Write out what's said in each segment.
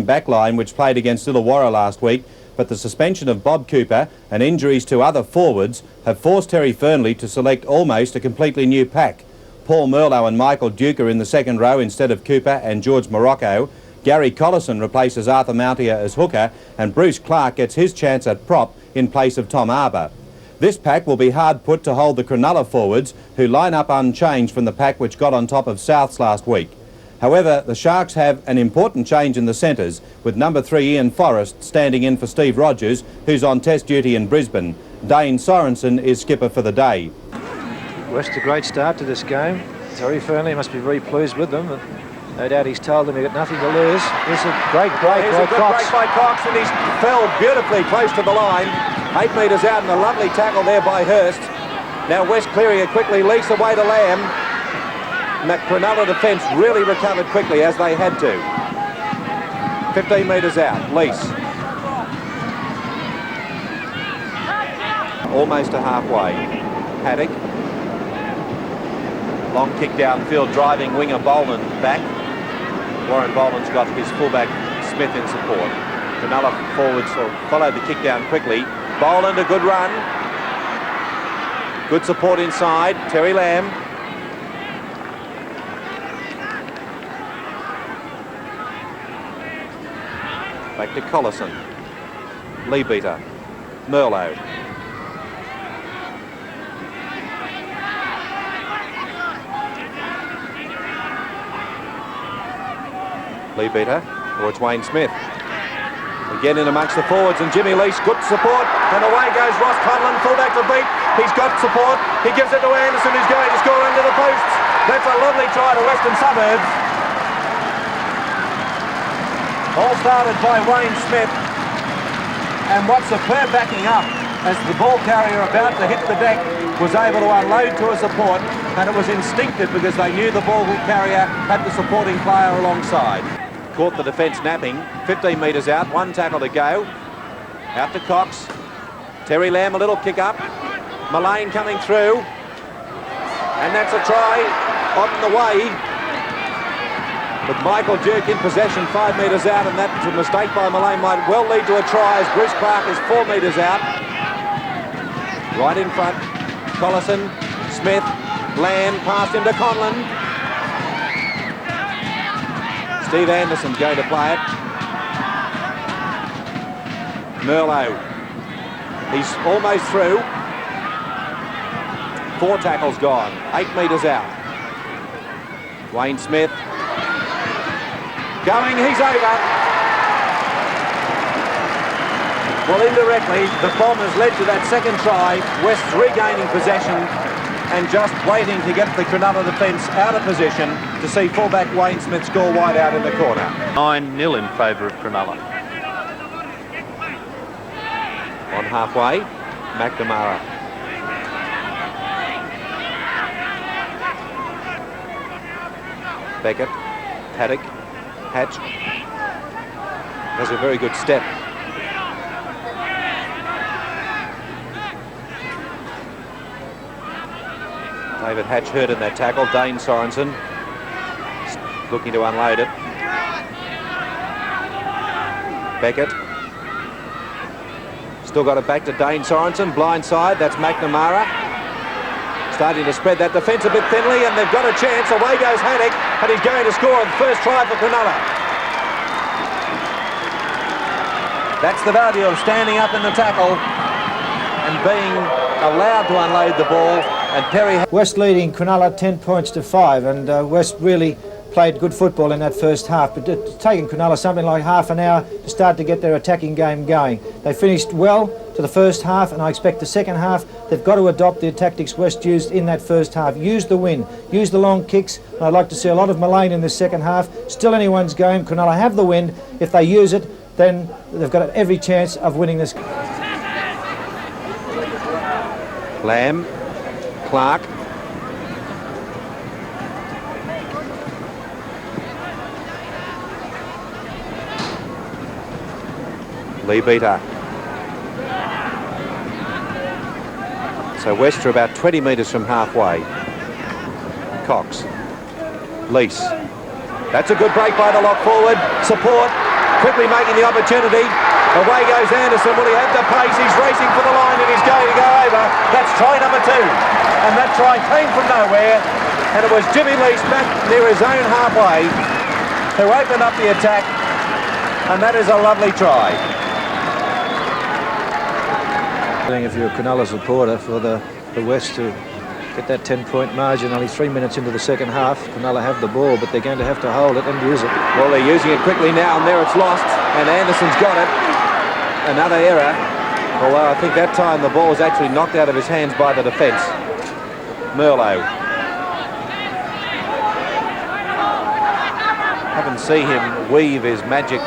Backline which played against Illawarra last week, but the suspension of Bob Cooper and injuries to other forwards have forced Terry Fernley to select almost a completely new pack. Paul Merlo and Michael Duke are in the second row instead of Cooper and George Morocco. Gary Collison replaces Arthur Mountier as hooker, and Bruce Clark gets his chance at prop in place of Tom Arbour. This pack will be hard put to hold the Cronulla forwards, who line up unchanged from the pack which got on top of Souths last week. However, the Sharks have an important change in the centres, with number 3 Ian Forrest standing in for Steve Rogers, who's on test duty in Brisbane. Dane Sorensen is skipper for the day. West a great start to this game. Terry Fernley must be very pleased with them. No doubt he's told them he's got nothing to lose. This is a great break by Cox. Break by Cox, and he's fell beautifully close to the line. 8 metres out, and a lovely tackle there by Hurst. Now West clearing it quickly, leaks away to Lamb. And that Cronulla defence really recovered quickly, as they had to. 15 metres out, Lease. Almost to halfway. Haddock. Long kick downfield, driving winger Boland back. Warren Boland's got his fullback Smith in support. Cronulla forwards followed the kick down quickly. Boland, a good run. Good support inside. Terry Lamb. Back to Collison. Leabeater. Merlo. Leabeater, or it's Wayne Smith. Again in amongst the forwards, and Jimmy Lease, good support, and away goes Ross Conlon, fullback to beat. He's got support, he gives it to Anderson, who's going to score under the posts. That's a lovely try to Western Suburbs. All started by Wayne Smith, and what superb backing up as the ball carrier about to hit the deck was able to unload to a support, and it was instinctive because they knew the ball carrier had the supporting player alongside. Caught the defence napping, 15 metres out, one tackle to go. Out to Cox. Terry Lamb, a little kick up. Mullane coming through. And that's a try on the way. With Michael Duke in possession 5 metres out, and that's a mistake by Mullane might well lead to a try as Bruce Clark is 4 metres out. Right in front, Collison, Smith, Lamb, past him to Conlon. Steve Anderson going to play it. Merlo. He's almost through. 4 tackles gone. 8 metres out. Wayne Smith. Going, he's over. Well, indirectly, the Bombers led to that second try. West's regaining possession and just waiting to get the Cronulla defence out of position to see fullback Wayne Smith score wide out in the corner. 9-0 in favour of Cronulla. On halfway, McNamara. Beckett, Haddock, Hatch. Has a very good step. David Hatch hurt in that tackle. Dane Sorensen looking to unload it. Beckett. Still got it back to Dane Sorensen. Blind side, that's McNamara. Starting to spread that defence a bit thinly, and they've got a chance. Away goes Haddock, and he's going to score the first try for Cronulla. That's the value of standing up in the tackle and being allowed to unload the ball. And Perry. West leading Cronulla 10 points to 5, and West really played good football in that first half, but it's taken Cronulla something like half an hour to start to get their attacking game going. They finished well to the first half, and I expect the second half they've got to adopt the tactics West used in that first half. Use the wind, use the long kicks, and I'd like to see a lot of Mullane in this second half. Still anyone's game. Cronulla have the wind. If they use it, then they've got every chance of winning this. Lamb, Clark. Leabeater. So West are about 20 metres from halfway. Cox. Lease. That's a good break by the lock forward. Support. quickly making the opportunity. Away goes Anderson. Will he have the pace? He's racing for the line and he's going to go over. That's try number 2. And that try came from nowhere. And it was Jimmy Lease back near his own halfway who opened up the attack. And that is a lovely try. If you're a Cronulla supporter, for the West to get that 10-point margin, only 3 minutes into the second half. Cronulla have the ball, but they're going to have to hold it and use it. Well, they're using it quickly now, and there it's lost. And Anderson's got it. Another error. Although I think that time the ball was actually knocked out of his hands by the defence. Merlo. Haven't seen him weave his magic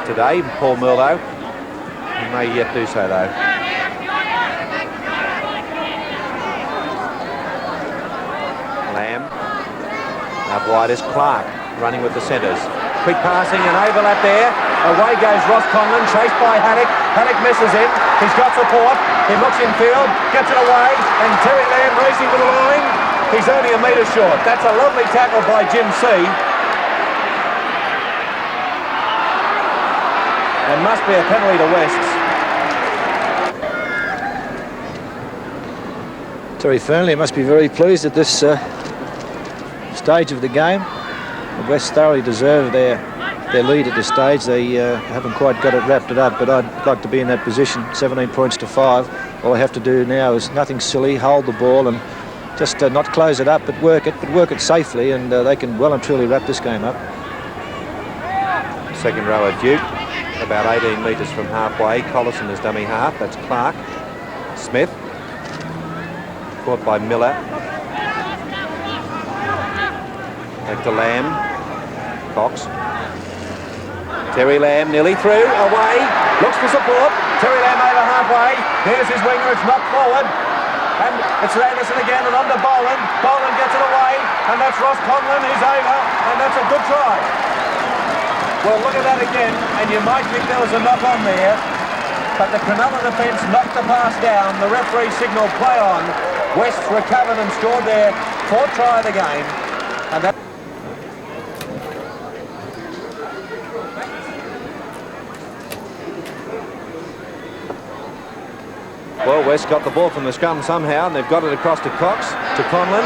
today, Paul Merlo. He may yet do so, though. Lamb. Up wide is Clark, running with the centres. Quick passing and overlap there. Away goes Ross Conlon, chased by Haddock. Haddock misses him. He's got support. He looks in field, gets it away, and Terry Lamb racing to the line. He's only a metre short. That's a lovely tackle by Jim C. And must be a penalty to Wests. Terry Fernley must be very pleased at this stage of the game. The West thoroughly deserve their lead at this stage. They haven't quite got it wrapped up, but I'd like to be in that position. 17 points to 5. All I have to do now is nothing silly, hold the ball and just not close it up, but work it safely, and they can well and truly wrap this game up. Second row at Duke, about 18 metres from halfway. Collison is dummy half. That's Clark. Smith. Caught by Miller. Back to Lamb. Cox. Terry Lamb nearly through, away, looks for support. Terry Lamb over halfway. Here's his winger, it's knocked forward. And it's Anderson again and on to Boland. Boland gets it away, and that's Ross Conlon, he's over, and that's a good try. Well, look at that again, and you might think there was a knock on there, but the Cronulla defence knocked the pass down. The referee signalled play on. West recovered and scored their 4th try of the game. And that well, West got the ball from the scrum somehow, and they've got it across to Cox, to Conlon,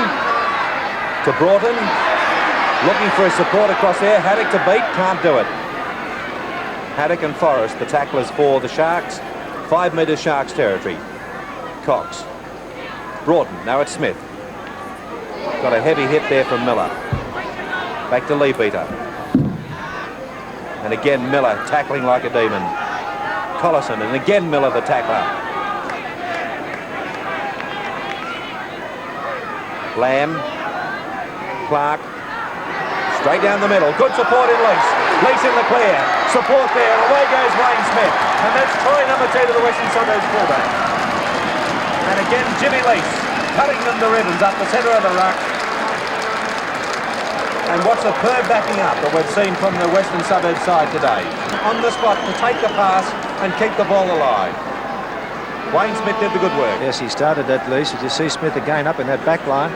to Broughton. Looking for his support across there. Haddock to beat, can't do it. Haddock and Forrest, the tacklers for the Sharks. 5 metres Sharks territory. Cox. Broughton, now it's Smith. Got a heavy hit there from Miller. Back to Leabeater. And again Miller tackling like a demon. Collison, and again Miller the tackler. Lamb. Clark. Straight down the middle. Good support in Lease. Lease in the clear. Support there. Away goes Wayne Smith. And that's try number 2 to the Western Suburbs fullback. And again Jimmy Lease cutting them the ribbons up the centre of the ruck. And what superb backing up that we've seen from the Western Suburbs side today. On the spot to take the pass and keep the ball alive. Wayne Smith did the good work. Yes, he started that, Lease. You see Smith again up in that back line.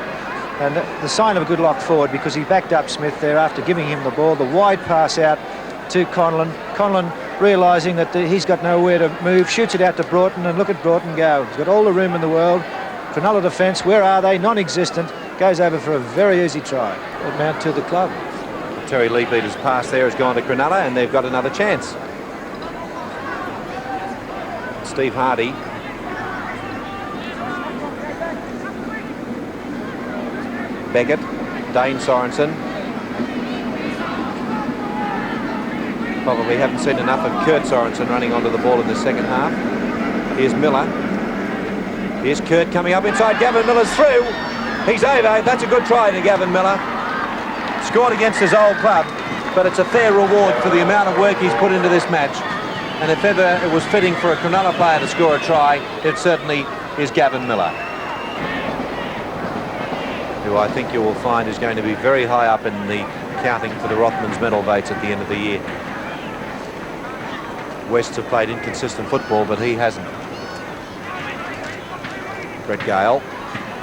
And the sign of a good lock forward, because he backed up Smith there after giving him the ball. The wide pass out to Conlon. Conlon realising that he's got nowhere to move, shoots it out to Broughton, and look at Broughton go. He's got all the room in the world. Cronulla defence, where are they? Non-existent. Goes over for a very easy try. Amount to the club. Terry Leabeater's pass there has gone to Cronulla, and they've got another chance. Steve Hardy. Beckett, Dane Sorensen. Probably haven't seen enough of Kurt Sorensen running onto the ball in the second half. Here's Miller. Here's Kurt coming up inside. Gavin Miller's through. He's over. That's a good try to Gavin Miller. Scored against his old club, but it's a fair reward for the amount of work he's put into this match. And if ever it was fitting for a Cronulla player to score a try, it certainly is Gavin Miller, who I think you will find is going to be very high up in the counting for the Rothmans medal votes at the end of the year. Wests have played inconsistent football, but he hasn't. Brett Gale.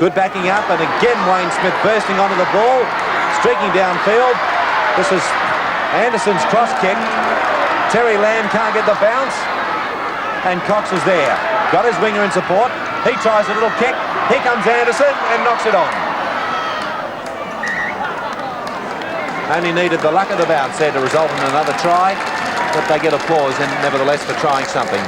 Good backing up, and again Wayne Smith bursting onto the ball, streaking downfield. This is Anderson's cross kick. Terry Lamb can't get the bounce, and Cox is there. Got his winger in support. He tries a little kick. Here comes Anderson and knocks it on. Only needed the luck of the bounce there to result in another try, but they get applause and nevertheless for trying something.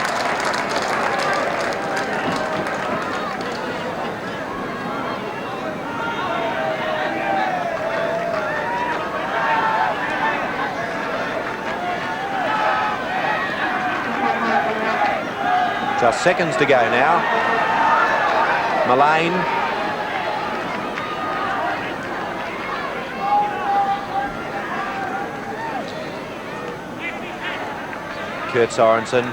Just seconds to go now. Mullane. Kurt Sorensen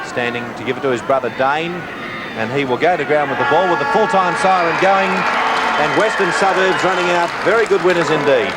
standing to give it to his brother Dane, and he will go to ground with the ball with the full-time siren going, and Western Suburbs running out. Very good winners indeed.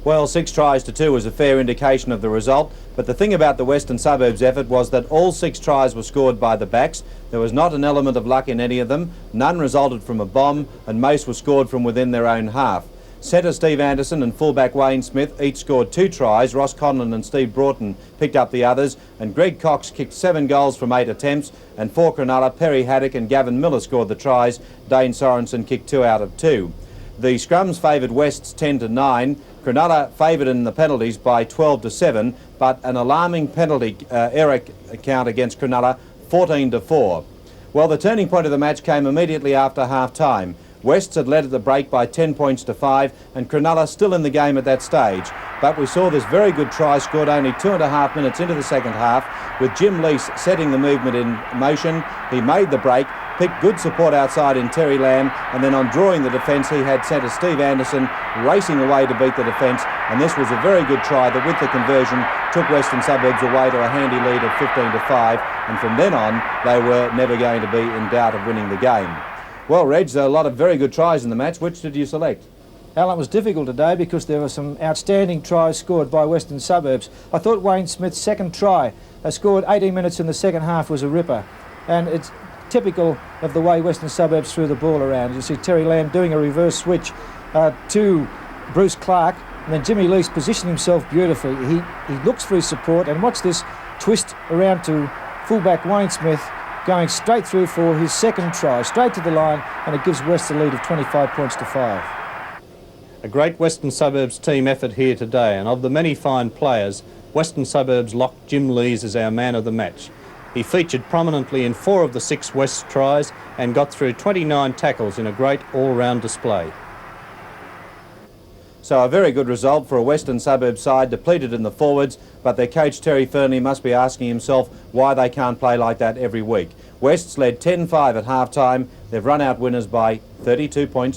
Well, 6 tries to 2 was a fair indication of the result, but the thing about the Western Suburbs effort was that all 6 tries were scored by the backs. There was not an element of luck in any of them. None resulted from a bomb, and most were scored from within their own half. Centre Steve Anderson and fullback Wayne Smith each scored 2 tries. Ross Conlon and Steve Broughton picked up the others, and Greg Cox kicked 7 goals from 8 attempts, and for Cronulla, Perry Haddock and Gavin Miller scored the tries. Dane Sorensen kicked 2 out of 2. The scrums favoured Wests 10-9. Cronulla favoured in the penalties by 12-7, but an alarming penalty error count against Cronulla, 14-4. Well, the turning point of the match came immediately after half-time. Wests had led at the break by 10 points to 5, and Cronulla still in the game at that stage. But we saw this very good try scored only 2.5 minutes into the second half, with Jim Lease setting the movement in motion. He made the break, picked good support outside in Terry Lamb, and then on drawing the defence he had centre Steve Anderson racing away to beat the defence, and this was a very good try that with the conversion took Western Suburbs away to a handy lead of 15-5, and from then on they were never going to be in doubt of winning the game. Well, Reg, there are a lot of very good tries in the match. Which did you select? Alan, it was difficult today because there were some outstanding tries scored by Western Suburbs. I thought Wayne Smith's second try, scored 18 minutes in the second half, was a ripper, and it's typical of the way Western Suburbs threw the ball around. You see Terry Lamb doing a reverse switch to Bruce Clark, and then Jimmy Lease positioned himself beautifully. He looks for his support, and watch this twist around to fullback Wayne Smith, going straight through for his second try, straight to the line, and it gives West a lead of 25 points to 5. A great Western Suburbs team effort here today, and of the many fine players, Western Suburbs locked Jim Lees as our man of the match. He featured prominently in 4 of the 6 West tries and got through 29 tackles in a great all-round display. So a very good result for a Western Suburbs side depleted in the forwards, but their coach Terry Fernley must be asking himself why they can't play like that every week. Wests led 10-5 at half-time. They've run out winners by 32 points.